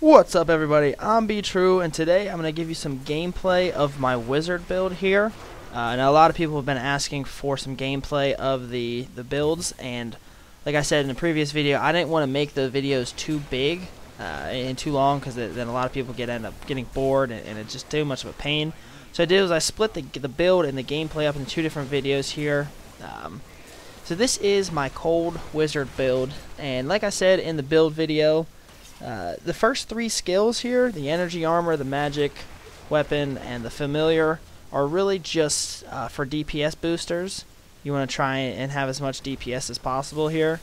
What's up, everybody? I'm B-True, and today I'm going to give you some gameplay of my wizard build here. Now a lot of people have been asking for some gameplay of the builds, and like I said in the previous video, I didn't want to make the videos too big and too long, because then a lot of people end up getting bored and it's just too much of a pain. So what I did was I split the build and the gameplay up into two different videos here. So this is my cold wizard build, and like I said in the build video, the first three skills here, the energy armor, the magic weapon, and the familiar, are really just for DPS boosters. You want to try and have as much DPS as possible here.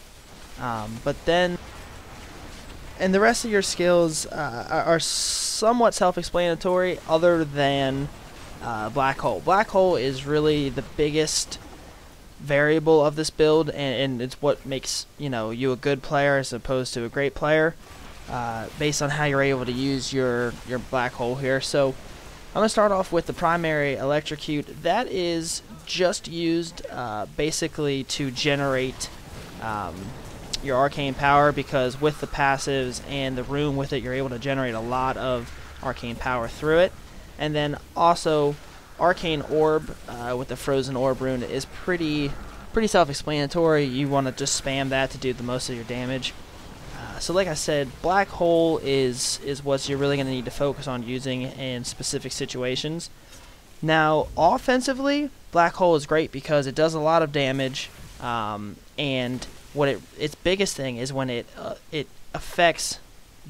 But then, and the rest of your skills are somewhat self-explanatory, other than Black Hole. Black Hole is really the biggest variable of this build, and it's what makes you a good player as opposed to a great player. Based on how you're able to use your black hole here. So I'm going to start off with the primary electrocute. That is just used basically to generate your arcane power, because with the passives and the room with it, you're able to generate a lot of arcane power through it. And then also arcane orb with the frozen orb rune is pretty self-explanatory. You want to just spam that to do the most of your damage. So like I said, Black Hole is what you're really going to need to focus on using in specific situations. Now, offensively, Black Hole is great because it does a lot of damage, and its biggest thing is when it affects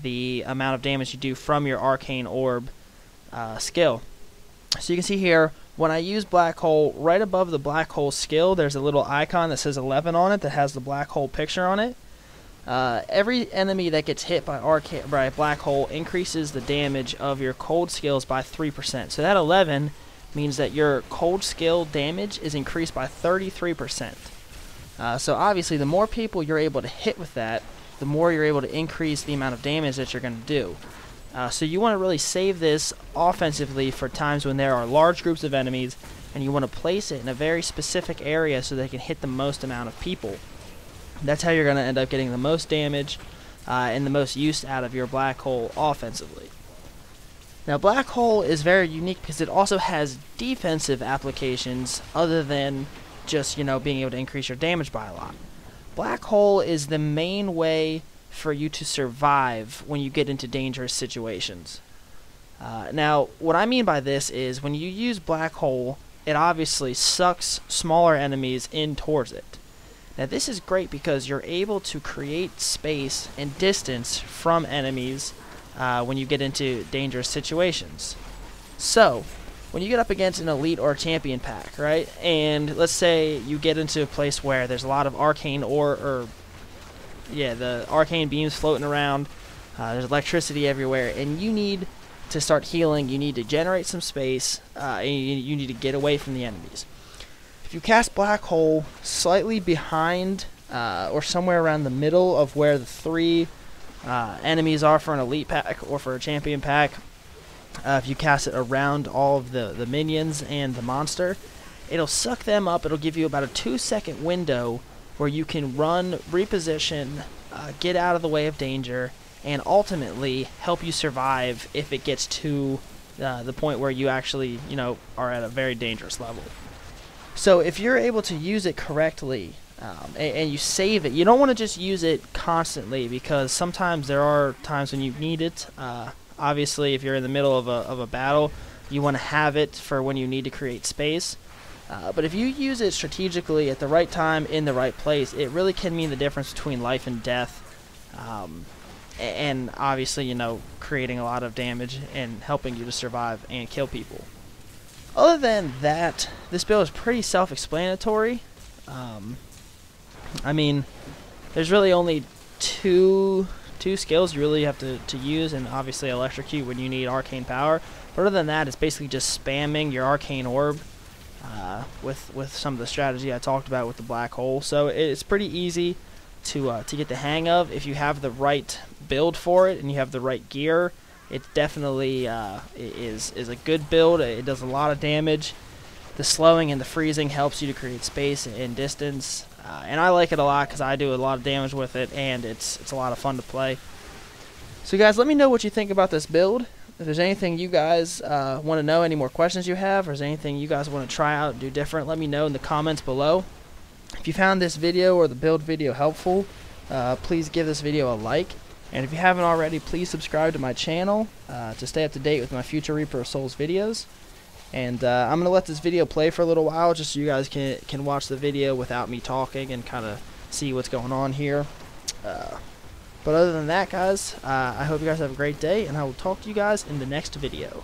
the amount of damage you do from your Arcane Orb skill. So you can see here, when I use Black Hole, right above the Black Hole skill, there's a little icon that says 11 on it that has the Black Hole picture on it. Every enemy that gets hit by Black Hole increases the damage of your cold skills by 3%. So that 11 means that your cold skill damage is increased by 33%. So obviously, the more people you're able to hit with that, the more you're able to increase the amount of damage that you're going to do. So you want to really save this offensively for times when there are large groups of enemies, and you want to place it in a very specific area so they can hit the most amount of people. That's how you're going to end up getting the most damage and the most use out of your Black Hole offensively. Now, Black Hole is very unique because it also has defensive applications other than just, being able to increase your damage by a lot. Black Hole is the main way for you to survive when you get into dangerous situations. Now, what I mean by this is when you use Black Hole, it obviously sucks smaller enemies in towards it. Now this is great because you're able to create space and distance from enemies when you get into dangerous situations. So, when you get up against an elite or champion pack, right, and let's say you get into a place where there's a lot of arcane the arcane beams floating around, there's electricity everywhere, and you need to start healing, you need to generate some space, and you need to get away from the enemies. If you cast Black Hole slightly behind or somewhere around the middle of where the three enemies are for an elite pack or for a champion pack, if you cast it around all of the minions and the monster, it'll suck them up. It'll give you about a 2-second window where you can run, reposition, get out of the way of danger, and ultimately help you survive if it gets to the point where you actually are at a very dangerous level. So if you're able to use it correctly and you save it, you don't want to just use it constantly, because sometimes there are times when you need it. Obviously, if you're in the middle of a battle, you want to have it for when you need to create space. But if you use it strategically at the right time in the right place, it really can mean the difference between life and death. And obviously, creating a lot of damage and helping you to survive and kill people. Other than that, this build is pretty self-explanatory. I mean, there's really only two skills you really have to use, and obviously electrocute when you need arcane power. But other than that, it's basically just spamming your arcane orb with some of the strategy I talked about with the Black Hole. So it's pretty easy to get the hang of if you have the right build for it and you have the right gear. It definitely is a good build. It does a lot of damage. The slowing and the freezing helps you to create space and distance. And I like it a lot because I do a lot of damage with it, and it's a lot of fun to play. So guys, let me know what you think about this build. If there's anything you guys want to know, any more questions you have, or is there anything you guys want to try out and do different, let me know in the comments below. If you found this video or the build video helpful, please give this video a like. And if you haven't already, please subscribe to my channel to stay up to date with my future Reaper of Souls videos. And I'm going to let this video play for a little while just so you guys can watch the video without me talking and kind of see what's going on here. But other than that, guys, I hope you guys have a great day, and I will talk to you guys in the next video.